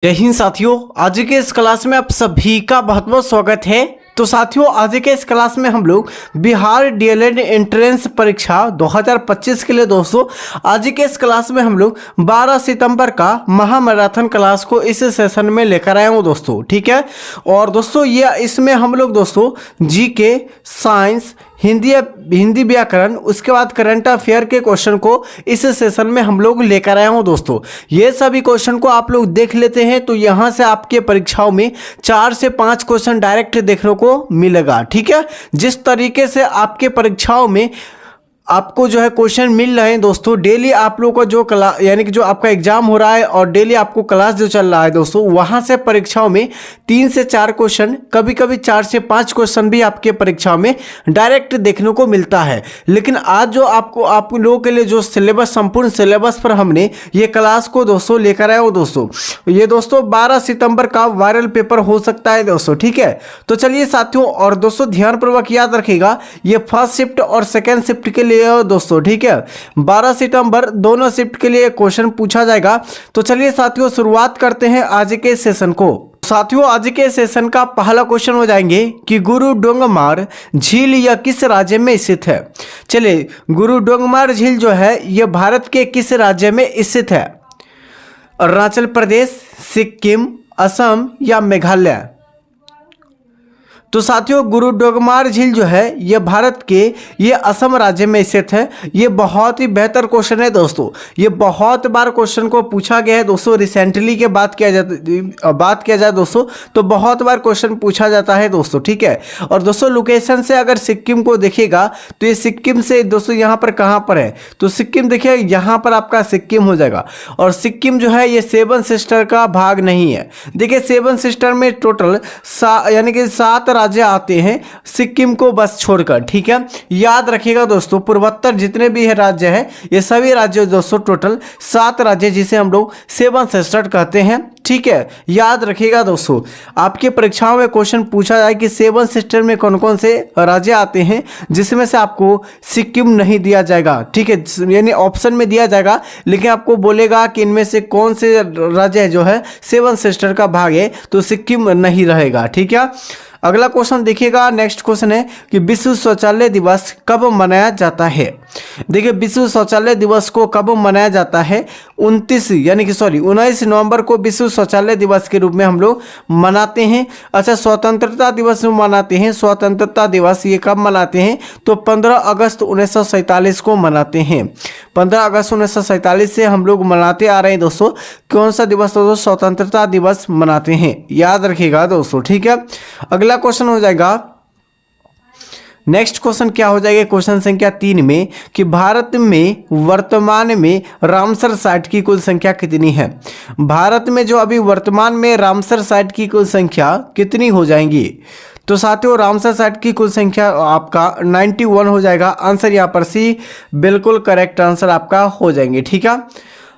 जय हिंद साथियों, आज के इस क्लास में आप सभी का बहुत बहुत स्वागत है। तो साथियों, आज के इस क्लास में हम लोग बिहार डीएलएड एंट्रेंस परीक्षा 2025 के लिए दोस्तों आज के इस क्लास में हम लोग 12 सितंबर का महामैराथन क्लास को इस सेशन में लेकर आए हूँ दोस्तों। ठीक है, और दोस्तों ये इसमें हम लोग दोस्तों जीके, साइंस, हिंदी व्याकरण, उसके बाद करंट अफेयर के क्वेश्चन को इस सेशन में हम लोग लेकर आए हूँ दोस्तों। ये सभी क्वेश्चन को आप लोग देख लेते हैं तो यहाँ से आपके परीक्षाओं में 4 से 5 क्वेश्चन डायरेक्ट देखने को मिलेगा। ठीक है, जिस तरीके से आपके परीक्षाओं में आपको जो है क्वेश्चन मिल रहे हैं दोस्तों, डेली आप लोगों का जो क्लास यानी कि जो आपका एग्जाम हो रहा है और डेली आपको क्लास जो चल रहा है दोस्तों, वहां से परीक्षाओं में 3 से 4 क्वेश्चन, कभी कभी 4 से 5 क्वेश्चन भी आपके परीक्षाओं में डायरेक्ट देखने को मिलता है। लेकिन आज जो आप लोगों के लिए जो सिलेबस, संपूर्ण सिलेबस पर हमने ये क्लास को दोस्तों लेकर आए हो दोस्तों, ये दोस्तों 12 सितंबर का वायरल पेपर हो सकता है दोस्तों। ठीक है, तो चलिए साथियों, और दोस्तों ध्यानपूर्वक याद रखिएगा ये फर्स्ट शिफ्ट और सेकेंड शिफ्ट के लिए दोस्तों। ठीक है, 12 सितंबर दोनों शिफ्ट के लिए क्वेश्चन पूछा जाएगा। तो चलिए साथियों, शुरुआत करते हैं आज के सेशन को। साथियों, आज के सेशन का पहला क्वेश्चन हो जाएंगे कि गुरु डोंगमार झील यह किस राज्य में स्थित है। चलिए, गुरु डोंगमार झील जो है यह भारत के किस राज्य में स्थित है? अरुणाचल प्रदेश, सिक्किम, असम या मेघालय? तो साथियों, गुरु डोंगमार झील जो है ये भारत के ये असम राज्य में स्थित है। ये बहुत ही बेहतर क्वेश्चन है दोस्तों, ये बहुत बार क्वेश्चन को पूछा गया है दोस्तों। रिसेंटली के बात किया जाए दोस्तों तो बहुत बार क्वेश्चन पूछा जाता है दोस्तों। ठीक है, और दोस्तों लोकेशन से अगर सिक्किम को देखिएगा तो ये सिक्किम से दोस्तों यहाँ पर कहाँ पर है, तो सिक्किम देखिए यहाँ पर आपका सिक्किम हो जाएगा। और सिक्किम जो है ये 7 सिस्टर का भाग नहीं है। देखिए 7 सिस्टर में टोटल यानी कि 7 राज्य आते हैं सिक्किम को बस छोड़कर। ठीक है, याद रखिएगा दोस्तों, पूर्वोत्तर जितने भी है राज्य हैं ये सभी राज्य दोस्तों टोटल 7 राज्य जिसे हम लोग 7 सिस्टर कहते हैं। ठीक है, याद रखिएगा दोस्तों, आपके परीक्षाओं में क्वेश्चन पूछा जाए कि 7 सिस्टर में कौन कौन से राज्य आते हैं, जिसमें से आपको सिक्किम नहीं दिया जाएगा। ठीक है, यानी ऑप्शन में दिया जाएगा लेकिन आपको बोलेगा कि इनमें से कौन से राज्य जो है 7 सिस्टर का भाग है, तो सिक्किम नहीं रहेगा। ठीक है, अगला क्वेश्चन देखिएगा। नेक्स्ट क्वेश्चन है कि विश्व शौचालय दिवस कब मनाया जाता है। देखिए विश्व शौचालय दिवस को कब मनाया जाता है? 19 नवंबर को विश्व शौचालय दिवस के रूप में हम लोग मनाते हैं। अच्छा, स्वतंत्रता दिवस में मनाते हैं। स्वतंत्रता दिवस ये कब मनाते हैं? तो 15 अगस्त 1947 को मनाते हैं। 15 अगस्त 1947 से हम लोग मनाते आ रहे हैं दोस्तों। कौन सा दिवस दोस्तों? स्वतंत्रता दिवस मनाते हैं, याद रखिएगा दोस्तों। ठीक है, अगला क्वेश्चन हो जाएगा। नेक्स्ट क्वेश्चन क्या हो जाएगा क्वेश्चन संख्या 3 में कि भारत में वर्तमान में रामसर साइट की कुल संख्या कितनी है। भारत में जो अभी वर्तमान में रामसर साइट की कुल संख्या कितनी हो जाएंगी? तो साथियों, रामसर साइट की कुल संख्या आपका 91 हो जाएगा। आंसर यहाँ पर सी बिल्कुल करेक्ट आंसर आपका हो जाएंगे। ठीक है,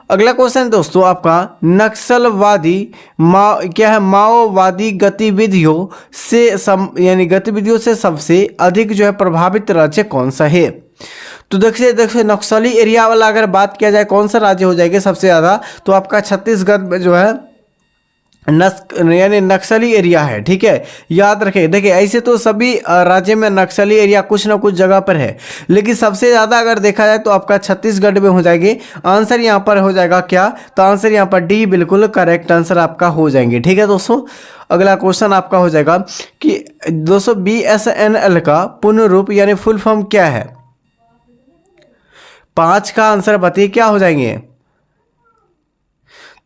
अगला क्वेश्चन दोस्तों आपका नक्सलवादी क्या है? माओवादी गतिविधियों से यानी गतिविधियों से सबसे अधिक जो है प्रभावित राज्य कौन सा है? तो देखिए नक्सली एरिया वाला अगर बात किया जाए कौन सा राज्य हो जाएगा सबसे ज़्यादा, तो आपका छत्तीसगढ़ में जो है यानी नक्सली एरिया है। ठीक है, याद रखें। देखिए ऐसे तो सभी राज्य में नक्सली एरिया कुछ ना कुछ जगह पर है, लेकिन सबसे ज़्यादा अगर देखा जाए तो आपका छत्तीसगढ़ में हो जाएगी। आंसर यहाँ पर हो जाएगा क्या? तो आंसर यहाँ पर डी बिल्कुल करेक्ट आंसर आपका हो जाएंगे। ठीक है दोस्तों, अगला क्वेश्चन आपका हो जाएगा कि दोस्तों BSNL का पूर्ण रूप यानी फुल फॉर्म क्या है? 5 का आंसर बताइए क्या हो जाएंगे?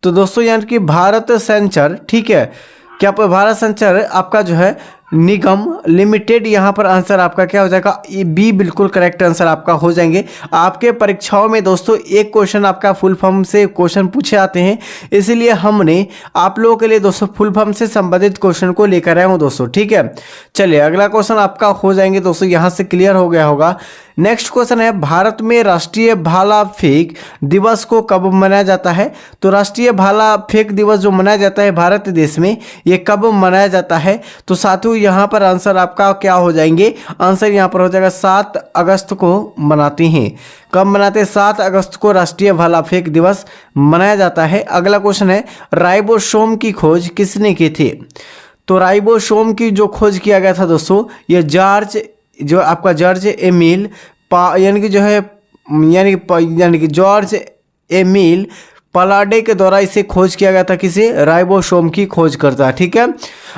तो दोस्तों यानी कि भारत संचार। ठीक है, क्या भारत संचार आपका जो है निगम लिमिटेड, यहाँ पर आंसर आपका क्या हो जाएगा? ये बी बिल्कुल करेक्ट आंसर आपका हो जाएंगे। आपके परीक्षाओं में दोस्तों एक क्वेश्चन आपका फुल फॉर्म से क्वेश्चन पूछे आते हैं, इसीलिए हमने आप लोगों के लिए दोस्तों फुल फॉर्म से संबंधित क्वेश्चन को लेकर आए हूँ दोस्तों। ठीक है, चलिए अगला क्वेश्चन आपका हो जाएंगे दोस्तों, यहाँ से क्लियर हो गया होगा। नेक्स्ट क्वेश्चन है भारत में राष्ट्रीय भाला फेंक दिवस को कब मनाया जाता है। तो राष्ट्रीय भाला फेंक दिवस जो मनाया जाता है भारत देश में, ये कब मनाया जाता है। तो साथियों साथियों यहाँ पर आंसर आपका क्या हो जाएंगे, आंसर यहाँ पर हो जाएगा 7 अगस्त को मनाते हैं। कब मनाते हैं? 7 अगस्त को राष्ट्रीय भाला फेंक दिवस मनाया जाता है। अगला क्वेश्चन है, राइबोसोम की खोज किसने की थी? तो राइबोसोम की जो खोज किया गया था दोस्तों, ये जॉर्ज एमिल यानी कि जॉर्ज एमिल पलाडे के द्वारा इसे खोज किया गया था। किसे? राइबोसोम की खोज करता है। ठीक है।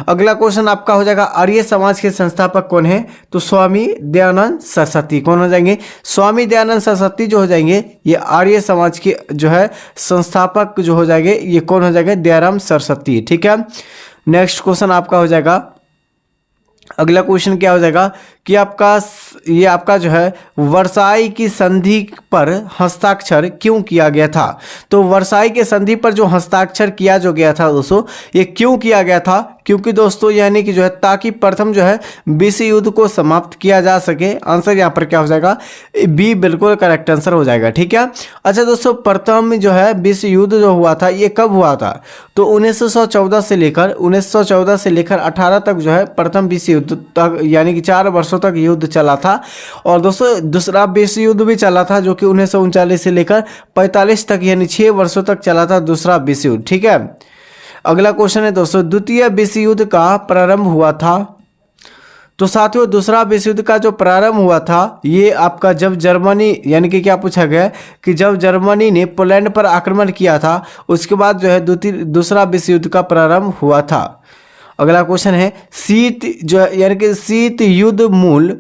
अगला क्वेश्चन आपका हो जाएगा, आर्य समाज के संस्थापक कौन है? तो स्वामी दयानंद सरस्वती। कौन हो जाएंगे? स्वामी दयानंद सरस्वती जो हो जाएंगे, ये आर्य समाज के जो है संस्थापक जो हो जाएंगे, ये कौन हो जाएंगे? दयाराम सरस्वती। ठीक है। नेक्स्ट क्वेश्चन आपका हो जाएगा, अगला क्वेश्चन क्या हो जाएगा कि आपका जो है वर्साई की संधि पर हस्ताक्षर क्यों किया गया था? तो वर्साई के संधि पर जो हस्ताक्षर किया जो गया था दोस्तों, ये क्यों किया गया था? क्योंकि दोस्तों यानी कि जो है ताकि प्रथम जो है विश्व युद्ध को समाप्त किया जा सके। आंसर यहाँ पर क्या हो जाएगा? बी बिल्कुल करेक्ट आंसर हो जाएगा। ठीक है। अच्छा दोस्तों, प्रथम जो है विश्व युद्ध जो हुआ था, ये कब हुआ था? तो 1914 से लेकर 18 तक जो है प्रथम विश्व युद्ध तक, यानी कि 4 वर्षों तक युद्ध चला था। और दोस्तों दूसरा विश्व युद्ध भी चला था, जो कि 1939 से लेकर 45 तक, यानी 6 वर्षों तक चला था दूसरा विश्व युद्ध। ठीक है। अगला क्वेश्चन है दोस्तों, द्वितीय विश्व युद्ध का प्रारंभ हुआ था? तो साथियों दूसरा विश्व युद्ध का जो प्रारंभ हुआ था, ये आपका जब जर्मनी, यानी कि क्या पूछा गया कि जब जर्मनी ने पोलैंड पर आक्रमण किया था, उसके बाद जो है दूसरा विश्व युद्ध का प्रारंभ हुआ था। अगला क्वेश्चन है, शीत युद्ध मूल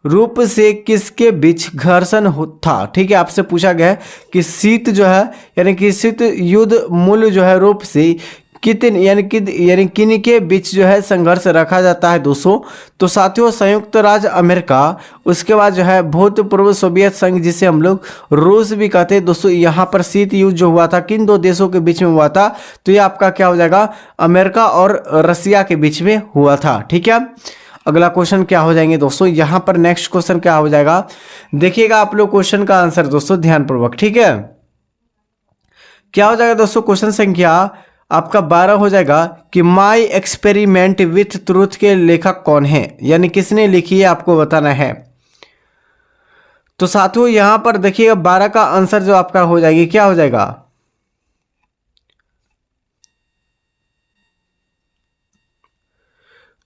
रूप से किसके बीच घर्षण था? ठीक है। आपसे पूछा गया है कि शीत जो है, यानी कि शीत युद्ध मूल जो है रूप से किन के बीच जो है संघर्ष रखा जाता है दोस्तों? तो साथियों संयुक्त राज्य अमेरिका, उसके बाद जो है भूतपूर्व सोवियत संघ, जिसे हम लोग रूस भी कहते हैं दोस्तों। यहाँ पर शीत युद्ध जो हुआ था किन 2 देशों के बीच में हुआ था? तो ये आपका क्या हो जाएगा? अमेरिका और रसिया के बीच में हुआ था। ठीक है। अगला क्वेश्चन क्या हो जाएंगे दोस्तों? यहाँ पर नेक्स्ट क्वेश्चन क्या हो जाएगा, देखिएगा आप लोग क्वेश्चन का आंसर दोस्तों ध्यानपूर्वक। ठीक है। क्या हो जाएगा दोस्तों? क्वेश्चन संख्या आपका 12 हो जाएगा कि माई एक्सपेरिमेंट विथ ट्रूथ के लेखक कौन है? यानी किसने लिखी है, आपको बताना है। तो साथियों यहां पर देखिएगा 12 का आंसर जो आपका हो जाएगी, क्या हो जाएगा?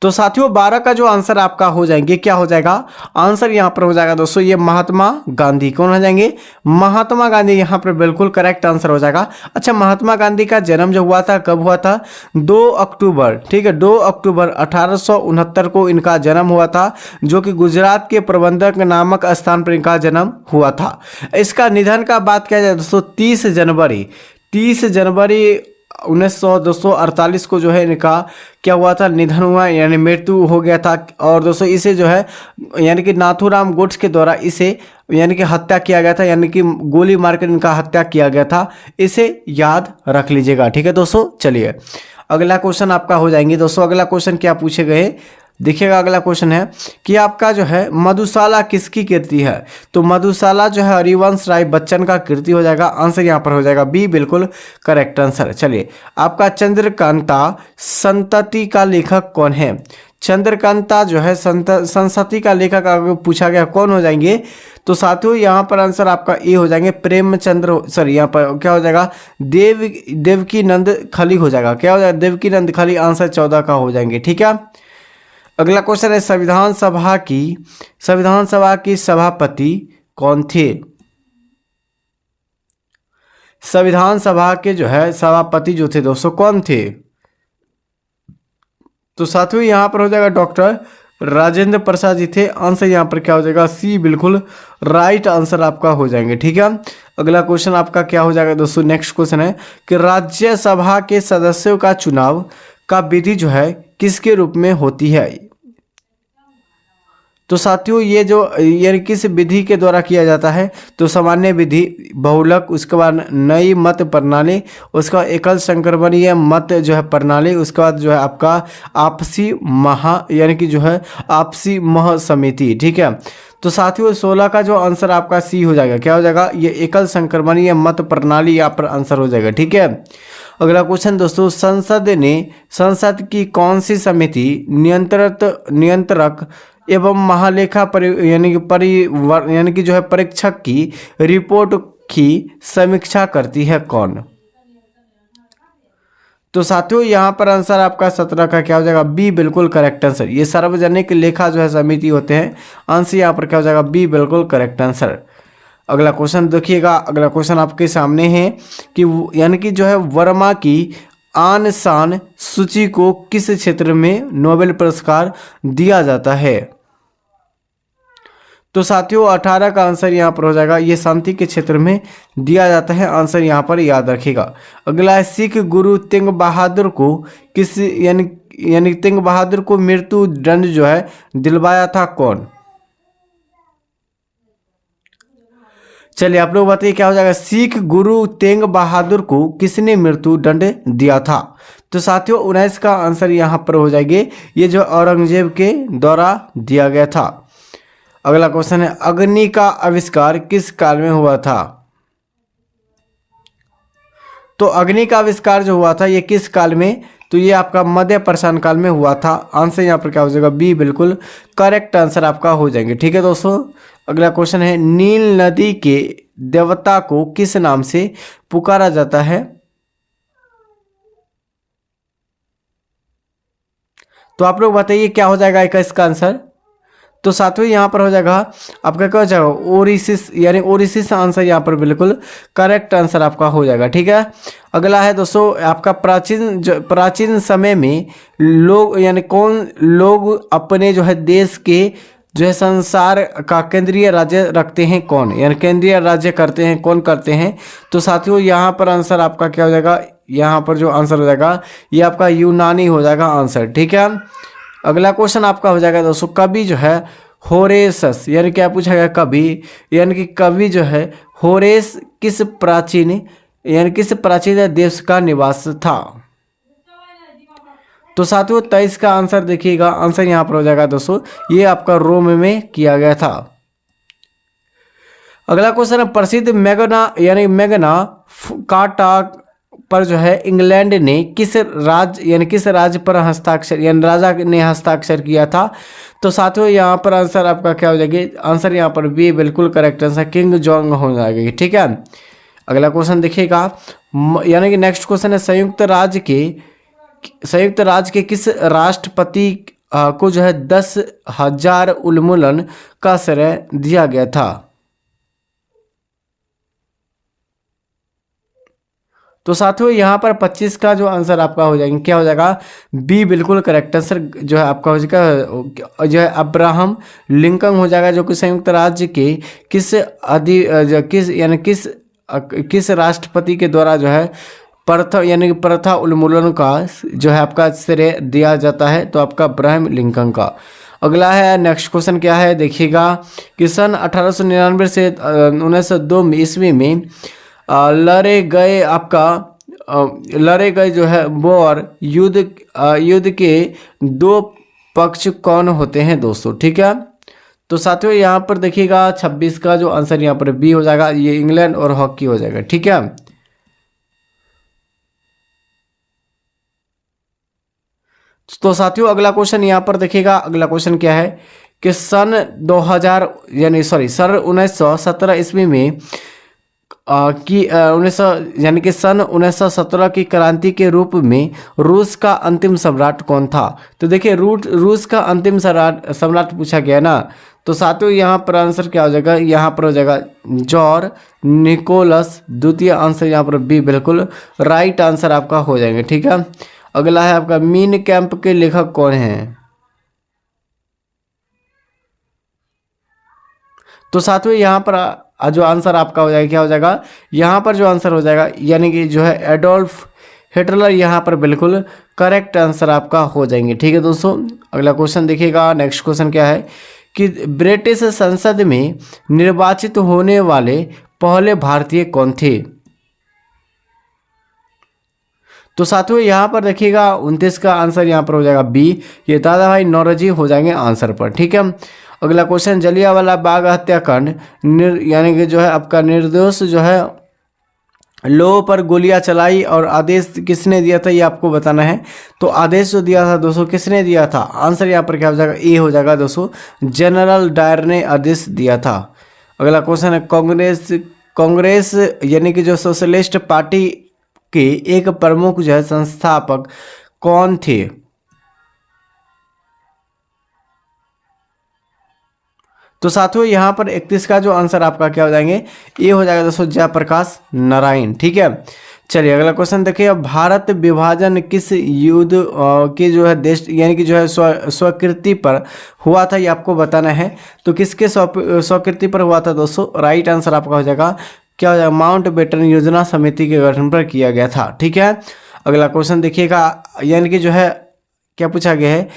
तो साथियों 12 का जो आंसर आपका हो जाएंगे, क्या हो जाएगा? आंसर यहाँ पर हो जाएगा दोस्तों ये महात्मा गांधी। कौन हो जाएंगे? महात्मा गांधी यहाँ पर बिल्कुल करेक्ट आंसर हो जाएगा। अच्छा, महात्मा गांधी का जन्म जो हुआ था कब हुआ था? 2 अक्टूबर। ठीक है, 2 अक्टूबर 1869 को इनका जन्म हुआ था, जो कि गुजरात के प्रबंधक नामक स्थान पर इनका जन्म हुआ था। इसका निधन का बात किया जाए दोस्तों 30 जनवरी 1948 को जो है इनका क्या हुआ था? निधन हुआ, यानी मृत्यु हो गया था। और दोस्तों इसे जो है यानी कि नाथूराम गोड्स के द्वारा इसे यानी कि हत्या किया गया था, यानी कि गोली मारकर इनका हत्या किया गया था। इसे याद रख लीजिएगा। ठीक है दोस्तों। चलिए अगला क्वेश्चन आपका हो जाएंगे दोस्तों। अगला क्वेश्चन क्या पूछे गए, देखिएगा। अगला क्वेश्चन है कि आपका जो है मधुशाला किसकी कृति है? तो मधुशाला जो है हरिवंश राय बच्चन का कृति हो जाएगा। आंसर यहाँ पर हो जाएगा बी बिल्कुल करेक्ट आंसर। चलिए, आपका चंद्रकांता संतति का लेखक कौन है? चंद्रकांता जो है संतति का लेखक अगर पूछा गया कौन हो जाएंगे? तो साथियों यहाँ पर आंसर आपका ए हो जाएंगे प्रेमचंद्र, सॉरी यहाँ पर क्या हो जाएगा? देवकी नंद खली हो जाएगा। क्या हो जाएगा? देवकी नंद खली। आंसर 14 का हो जाएंगे। ठीक है। अगला क्वेश्चन है संविधान सभा की सभापति कौन थे? संविधान सभा के जो है सभापति जो थे दोस्तों कौन थे? तो साथियों यहाँ पर हो जाएगा डॉक्टर राजेंद्र प्रसाद जी थे। आंसर यहाँ पर क्या हो जाएगा? सी बिल्कुल राइट आंसर आपका हो जाएंगे। ठीक है। अगला क्वेश्चन आपका क्या हो जाएगा दोस्तों? नेक्स्ट क्वेश्चन है कि राज्यसभा के सदस्यों का चुनाव का विधि जो है किसके रूप में होती है? तो साथियों ये जो यानी किस विधि के द्वारा किया जाता है? तो सामान्य विधि, बहुलक, उसके बाद नई मत प्रणाली, उसके बाद एकल संक्रमणीय मत जो है प्रणाली, उसके बाद जो है आपका आपसी महासमिति। ठीक है। तो साथियों 16 का जो आंसर आपका सी हो जाएगा। क्या हो जाएगा? ये एकल संक्रमणीय मत प्रणाली यहाँ पर आंसर हो जाएगा। ठीक है। अगला क्वेश्चन दोस्तों, संसद की कौन सी समिति नियंत्रक एवं महालेखा यानी कि जो है परीक्षक की रिपोर्ट की समीक्षा करती है, कौन? तो साथियों यहाँ पर आंसर आपका 17 का क्या हो जाएगा? बी बिल्कुल करेक्ट आंसर। ये सार्वजनिक लेखा जो है समिति होते हैं, आंसर यहाँ पर क्या हो जाएगा? बी बिल्कुल करेक्ट आंसर। अगला क्वेश्चन देखिएगा, अगला क्वेश्चन आपके सामने है कि यानी कि जो है वर्मा की आन शान सूची को किस क्षेत्र में नोबेल पुरस्कार दिया जाता है? तो साथियों 18 का आंसर यहाँ पर हो जाएगा, ये शांति के क्षेत्र में दिया जाता है, आंसर यहाँ पर याद रखिएगा। अगला है, सिख गुरु तेग बहादुर को किस यानी तेग बहादुर को मृत्यु दंड जो है दिलवाया था, कौन? चलिए आप लोग बताइए क्या हो जाएगा? सिख गुरु तेग बहादुर को किसने मृत्यु दंड दिया था? तो साथियों 19 का आंसर यहाँ पर हो जाएगी, ये जो औरंगजेब के द्वारा दिया गया था। अगला क्वेश्चन है, अग्नि का आविष्कार किस काल में हुआ था? तो अग्नि का आविष्कार जो हुआ था ये किस काल में? तो ये आपका मध्य पाषाण काल में हुआ था, आंसर यहाँ पर क्या हो जाएगा? बी बिल्कुल करेक्ट आंसर आपका हो जाएंगे। ठीक है दोस्तों, अगला क्वेश्चन है, नील नदी के देवता को किस नाम से पुकारा जाता है? तो आप लोग बताइए क्या हो जाएगा इसका आंसर? तो साथियों यहाँ पर हो जाएगा आपका क्या हो जाएगा? ओरिसिस, यानी ओरिसिस आंसर यहाँ पर बिल्कुल करेक्ट आंसर आपका हो जाएगा। ठीक है, अगला है दोस्तों आपका प्राचीन समय में लोग यानी कौन लोग अपने जो है देश के जो है संसार का केंद्रीय राज्य रखते हैं, कौन? यानी केंद्रीय राज्य करते हैं, कौन करते हैं? तो साथियों यहाँ पर आंसर आपका क्या हो जाएगा? यहाँ पर जो आंसर हो जाएगा ये आपका यूनानी हो जाएगा आंसर। ठीक है, अगला क्वेश्चन आपका हो जाएगा दोस्तों, कवि जो है होरेसस, यानी क्या पूछा गया? कवि यानी कि कवि जो है होरेस किस प्राचीन देश का निवास था? तो साथियों 23 का आंसर देखिएगा, आंसर यहाँ पर हो जाएगा दोस्तों, ये आपका रोम में किया गया था। अगला क्वेश्चन है, प्रसिद्ध मैग्ना कार्टा पर जो है इंग्लैंड ने किस राज्य पर हस्ताक्षर यानी राजा ने हस्ताक्षर किया था? तो साथियों यहाँ पर आंसर आपका क्या हो जाएगी? आंसर यहाँ पर बी बिल्कुल करेक्ट आंसर, किंग जोंग हो जाएगी। ठीक है, अगला क्वेश्चन देखिएगा, यानी कि नेक्स्ट क्वेश्चन है, संयुक्त राज्य के किस राष्ट्रपति को जो है 10,000 उन्मूलन का श्रेय दिया गया था? तो साथियों यहाँ पर 25 का जो आंसर आपका हो जाएगा क्या हो जाएगा? बी बिल्कुल करेक्ट आंसर जो है आपका हो जाएगा, जो है अब्राहम लिंकन हो जाएगा, जो कि संयुक्त राज्य के किस राष्ट्रपति के द्वारा जो है प्रथा उन्मूलन का जो है आपका श्रेय दिया जाता है, तो आपका अब्राहम लिंकन का। अगला है नेक्स्ट क्वेश्चन क्या है देखिएगा, कि सन 1899 से 1902 ईस्वी में लड़े गए जो है वॉर युद्ध के दो पक्ष कौन होते हैं दोस्तों? ठीक है, तो साथियों यहाँ पर देखिएगा 26 का जो आंसर यहाँ पर बी हो जाएगा, ये इंग्लैंड और हॉकी हो जाएगा। ठीक है, तो साथियों अगला क्वेश्चन यहाँ पर देखिएगा, अगला क्वेश्चन क्या है कि सन 1917 ईस्वी में सन 1917 की क्रांति के रूप में रूस का अंतिम सम्राट कौन था? तो देखिए रूस का अंतिम सम्राट पूछा गया ना, तो साथियों यहाँ पर आंसर क्या हो जाएगा? यहाँ पर हो जाएगा जॉर निकोलस द्वितीय, आंसर यहाँ पर बी बिल्कुल राइट आंसर आपका हो जाएंगे। ठीक है, अगला है आपका मीन कैंप के लेखक कौन हैं? तो साथियों यहाँ पर जो आंसर आपका हो जाएगा क्या हो जाएगा? यहाँ पर जो आंसर हो जाएगा यानी कि जो है एडोल्फ हिटलर, यहाँ पर बिल्कुल करेक्ट आंसर आपका हो जाएंगे। ठीक है दोस्तों, अगला क्वेश्चन देखिएगा, नेक्स्ट क्वेश्चन क्या है कि ब्रिटिश संसद में निर्वाचित होने वाले पहले भारतीय कौन थे? तो साथियों यहाँ पर देखिएगा 29 का आंसर यहाँ पर हो जाएगा बी, ये दादा भाई नौरोजी हो जाएंगे आंसर पर। ठीक है, अगला क्वेश्चन, जलियांवाला बाग हत्याकांड यानी कि जो है आपका निर्दोष जो है लोगों पर गोलियां चलाई और आदेश किसने दिया था ये आपको बताना है। तो आदेश जो दिया था दोस्तों किसने दिया था, आंसर यहाँ पर क्या हो जाएगा, ए हो जाएगा दोस्तों, जनरल डायर ने आदेश दिया था। अगला क्वेश्चन है, कांग्रेस यानी कि जो सोशलिस्ट पार्टी के एक प्रमुख जो है संस्थापक कौन थे। तो साथियों यहाँ पर 31 का जो आंसर आपका क्या हो जाएंगे, ये हो जाएगा दोस्तों जयप्रकाश नारायण। ठीक है, चलिए अगला क्वेश्चन देखिए, अब भारत विभाजन किस युद्ध के जो है देश यानी कि जो है स्वीकृति पर हुआ था ये आपको बताना है। तो किसके स्वीकृति पर हुआ था दोस्तों, राइट आंसर आपका हो जाएगा क्या हो जाएगा, माउंट बेटन योजना समिति के गठन पर किया गया था। ठीक है, अगला क्वेश्चन देखिएगा, यानी कि जो है क्या पूछा गया है,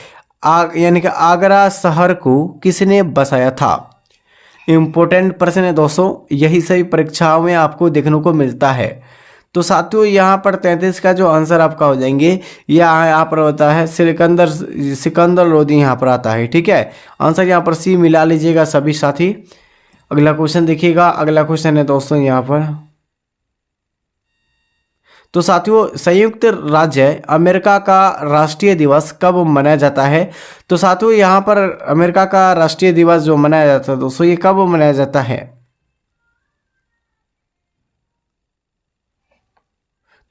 यानी कि आगरा शहर को किसने बसाया था। इम्पोर्टेंट प्रश्न है दोस्तों, यही सभी परीक्षाओं में आपको देखने को मिलता है। तो साथियों यहाँ पर 33 का जो आंसर आपका हो जाएंगे, यहाँ पर होता है सिकंदर लोदी यहाँ पर आता है। ठीक है, आंसर यहाँ पर सी मिला लीजिएगा सभी साथी। अगला क्वेश्चन देखिएगा, अगला क्वेश्चन है दोस्तों यहाँ पर, तो साथियों संयुक्त राज्य अमेरिका का राष्ट्रीय दिवस कब मनाया जाता है। तो साथियों यहाँ पर अमेरिका का राष्ट्रीय दिवस जो मनाया जाता है दोस्तों, ये कब मनाया जाता है।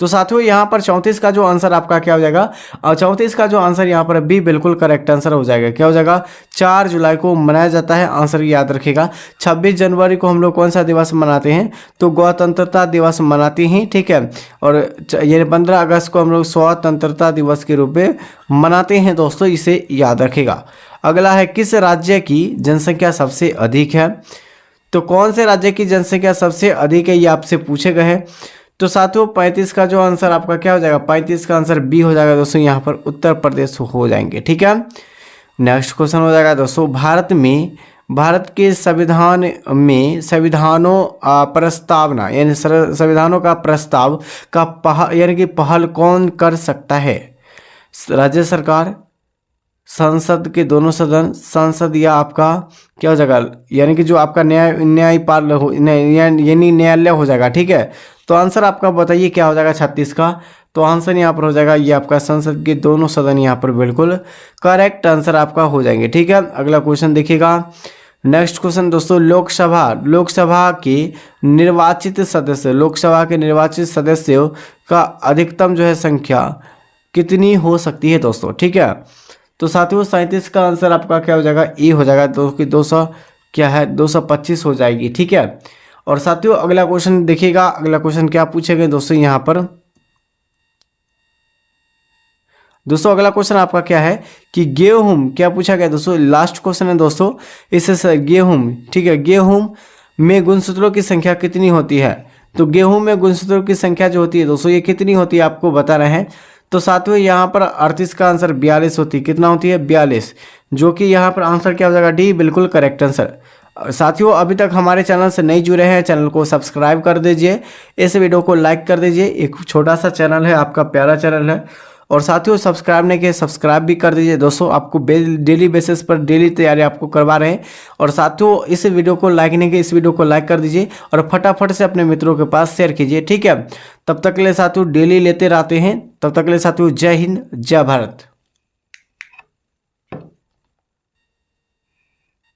तो साथियों यहाँ पर 34 का जो आंसर आपका क्या हो जाएगा, और 34 का जो आंसर यहाँ पर बी बिल्कुल करेक्ट आंसर हो जाएगा। क्या हो जाएगा, 4 जुलाई को मनाया जाता है, आंसर याद रखिएगा। 26 जनवरी को हम लोग कौन सा दिवस मनाते हैं, तो गणतंत्रता दिवस मनाते हैं। ठीक है, और ये 15 अगस्त को हम लोग स्वतंत्रता दिवस के रूप में मनाते हैं दोस्तों, इसे याद रखिएगा। अगला है, किस राज्य की जनसंख्या सबसे अधिक है। तो कौन से राज्य की जनसंख्या सबसे अधिक है ये आपसे पूछे गए हैं। तो साथियों 35 का जो आंसर आपका क्या हो जाएगा, 35 का आंसर बी हो जाएगा दोस्तों, यहाँ पर उत्तर प्रदेश हो जाएंगे। ठीक है, नेक्स्ट क्वेश्चन हो जाएगा दोस्तों, भारत के संविधान में संविधानों प्रस्तावना यानी संविधानों का प्रस्ताव का यानी कि पहल कौन कर सकता है। राज्य सरकार, संसद के दोनों सदन, संसद या आपका क्या हो जाएगा, यानी कि जो आपका न्यायालय हो जाएगा। ठीक है, तो आंसर आपका बताइए क्या हो जाएगा 36 का। तो आंसर यहाँ पर हो जाएगा ये आपका संसद के दोनों सदन, यहाँ पर बिल्कुल करेक्ट आंसर आपका हो जाएंगे। ठीक है, अगला क्वेश्चन देखिएगा, नेक्स्ट क्वेश्चन दोस्तों, लोकसभा के निर्वाचित सदस्यों का अधिकतम जो है संख्या कितनी हो सकती है दोस्तों। ठीक है, तो साथियों 37 का आंसर आपका क्या हो जाएगा, ए हो जाएगा, 200 क्या है 225 हो जाएगी। ठीक है, और साथियों अगला क्वेश्चन देखिएगा, अगला क्वेश्चन क्या पूछेंगे दोस्तों यहाँ पर, दोस्तों अगला क्वेश्चन आपका क्या है कि गेहूं क्या पूछा गया दोस्तों, लास्ट क्वेश्चन है दोस्तों इससे गेहूं। ठीक है, गेहूं में गुणसूत्रों की संख्या कितनी होती है। तो गेहूं में गुणसूत्रों की संख्या जो होती है दोस्तों, ये कितनी होती है आपको बता रहे हैं। तो साथियों यहाँ पर 38 का आंसर 42 होती है, कितना होती है 42, जो कि यहाँ पर आंसर क्या हो जाएगा, डी बिल्कुल करेक्ट आंसर। साथियों अभी तक हमारे चैनल से नहीं जुड़े हैं, चैनल को सब्सक्राइब कर दीजिए, इस वीडियो को लाइक कर दीजिए। एक छोटा सा चैनल है, आपका प्यारा चैनल है, और साथियों सब्सक्राइब नहीं किए सब्सक्राइब भी कर दीजिए दोस्तों। आपको डेली बेसिस पर डेली तैयारी आपको करवा रहे हैं। और साथियों इस वीडियो को लाइक नहीं किए, इस वीडियो को लाइक कर दीजिए और फटाफट से अपने मित्रों के पास शेयर कीजिए। ठीक है, तब तक के लिए साथियों डेली लेते रहते हैं, तब तक के लिए साथियों जय हिंद जय भारत।